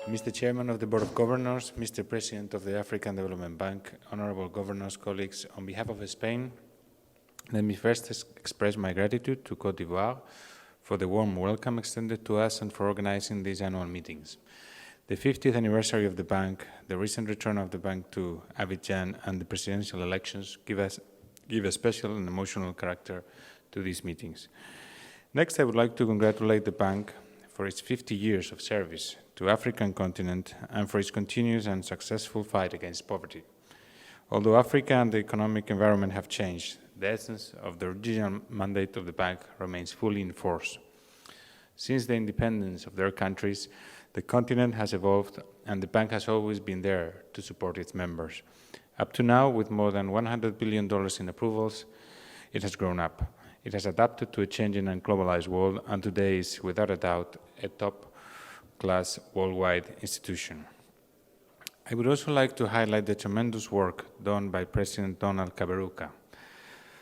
Mr. Chairman of the Board of Governors, Mr. President of the African Development Bank, honorable governors, colleagues, on behalf of Spain, let me first express my gratitude to Côte d'Ivoire for the warm welcome extended to us and for organizing these annual meetings. The 50th anniversary of the bank, the recent return of the bank to Abidjan, and the presidential elections give a special and emotional character to these meetings. Next, I would like to congratulate the bank for its 50 years of service to the African continent and for its continuous and successful fight against poverty. Although Africa and the economic environment have changed, the essence of the original mandate of the bank remains fully in force. Since the independence of their countries, the continent has evolved and the bank has always been there to support its members. Up to now, with more than $100 billion in approvals, it has grown up. It has adapted to a changing and globalized world, and today is, without a doubt, a top-class worldwide institution. I would also like to highlight the tremendous work done by President Donald Kabocha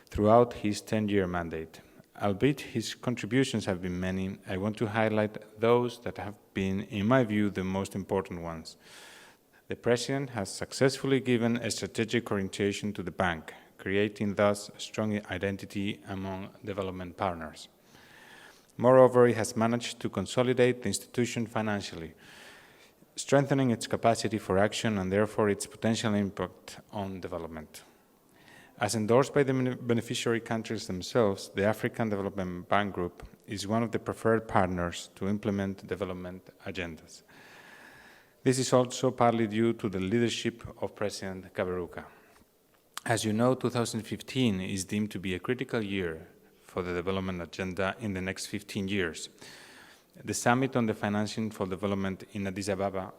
throughout his 10-year mandate. Albeit his contributions have been many, I want to highlight those that have been, in my view, the most important ones. The President has successfully given a strategic orientation to the bank, creating thus a strong identity among development partners. Moreover, he has managed to consolidate the institution financially, strengthening its capacity for action and therefore its potential impact on development. As endorsed by the beneficiary countries themselves, the African Development Bank Group is one of the preferred partners to implement development agendas. This is also partly due to the leadership of President Kabocha. As you know, 2015 is deemed to be a critical year for the development agenda in the next 15 years. The Summit on the Financing for Development in Addis Ababa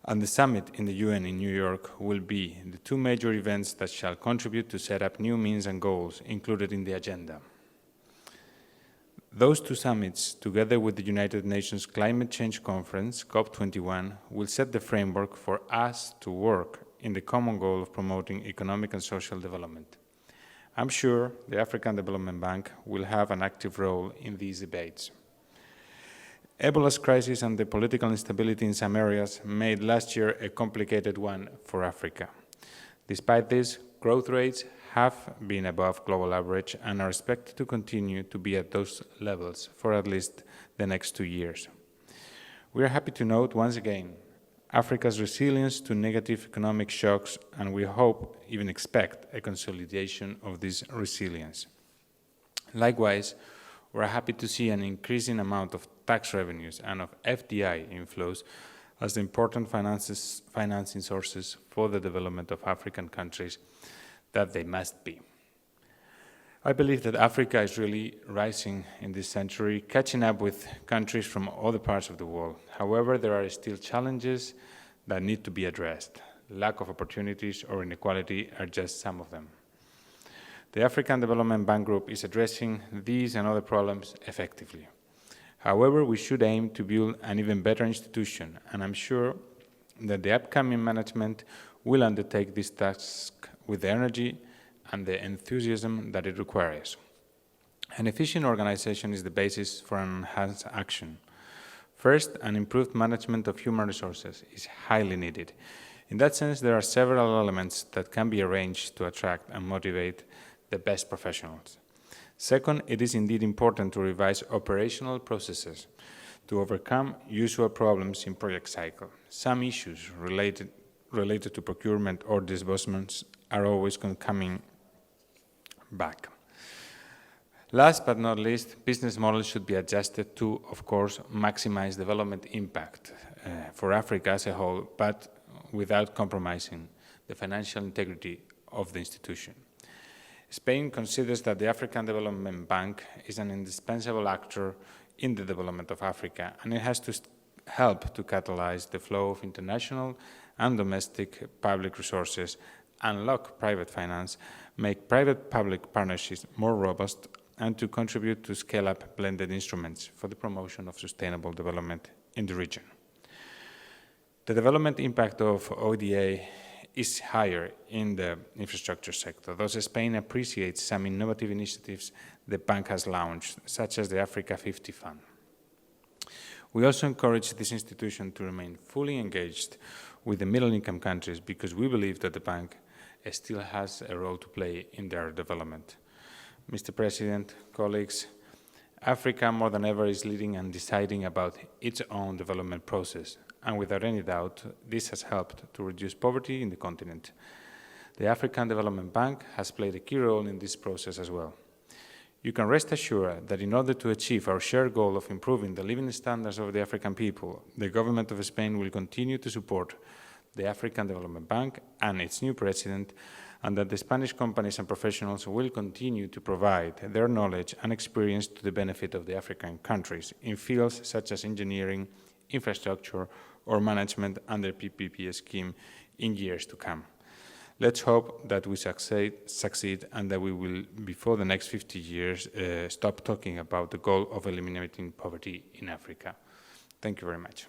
and the Summit in the UN in New York will be the two major events that shall contribute to set up new means and goals included in the agenda. Those two summits, together with the United Nations Climate Change Conference, COP21, will set the framework for us to work in the common goal of promoting economic and social development. I'm sure the African Development Bank will have an active role in these debates. Ebola's crisis and the political instability in some areas made last year a complicated one for Africa. Despite this, growth rates have been above global average and are expected to continue to be at those levels for at least the next 2 years. We are happy to note once again Africa's resilience to negative economic shocks, and we hope, even expect, a consolidation of this resilience. Likewise, we're happy to see an increasing amount of tax revenues and of FDI inflows as important financing sources for the development of African countries that they must be. I believe that Africa is really rising in this century, catching up with countries from other parts of the world. However, there are still challenges that need to be addressed. Lack of opportunities or inequality are just some of them. The African Development Bank Group is addressing these and other problems effectively. However, we should aim to build an even better institution, and I'm sure that the upcoming management will undertake this task with the energy and the enthusiasm that it requires. An efficient organization is the basis for an enhanced action. First, an improved management of human resources is highly needed. In that sense, there are several elements that can be arranged to attract and motivate the best professionals. Second, it is indeed important to revise operational processes to overcome usual problems in project cycle. Some issues related to procurement or disbursements are always coming back. Last but not least, business models should be adjusted to, of course, maximize development impact for Africa as a whole, but without compromising the financial integrity of the institution. Spain considers that the African Development Bank is an indispensable actor in the development of Africa, and it has to help to catalyze the flow of international and domestic public resources, unlock private finance, make private-public partnerships more robust, and to contribute to scale up blended instruments for the promotion of sustainable development in the region. The development impact of ODA is higher in the infrastructure sector. Thus, Spain appreciates some innovative initiatives the bank has launched, such as the Africa 50 Fund. We also encourage this institution to remain fully engaged with the middle-income countries because we believe that the bank still has a role to play in their development. Mr. President, colleagues, Africa more than ever is leading and deciding about its own development process, and without any doubt, this has helped to reduce poverty in the continent. The African Development Bank has played a key role in this process as well. You can rest assured that in order to achieve our shared goal of improving the living standards of the African people, the government of Spain will continue to support the African Development Bank and its new president, and that the Spanish companies and professionals will continue to provide their knowledge and experience to the benefit of the African countries in fields such as engineering, infrastructure, or management under PPP scheme in years to come. Let's hope that we succeed and that we will, before the next 50 years, stop talking about the goal of eliminating poverty in Africa. Thank you very much.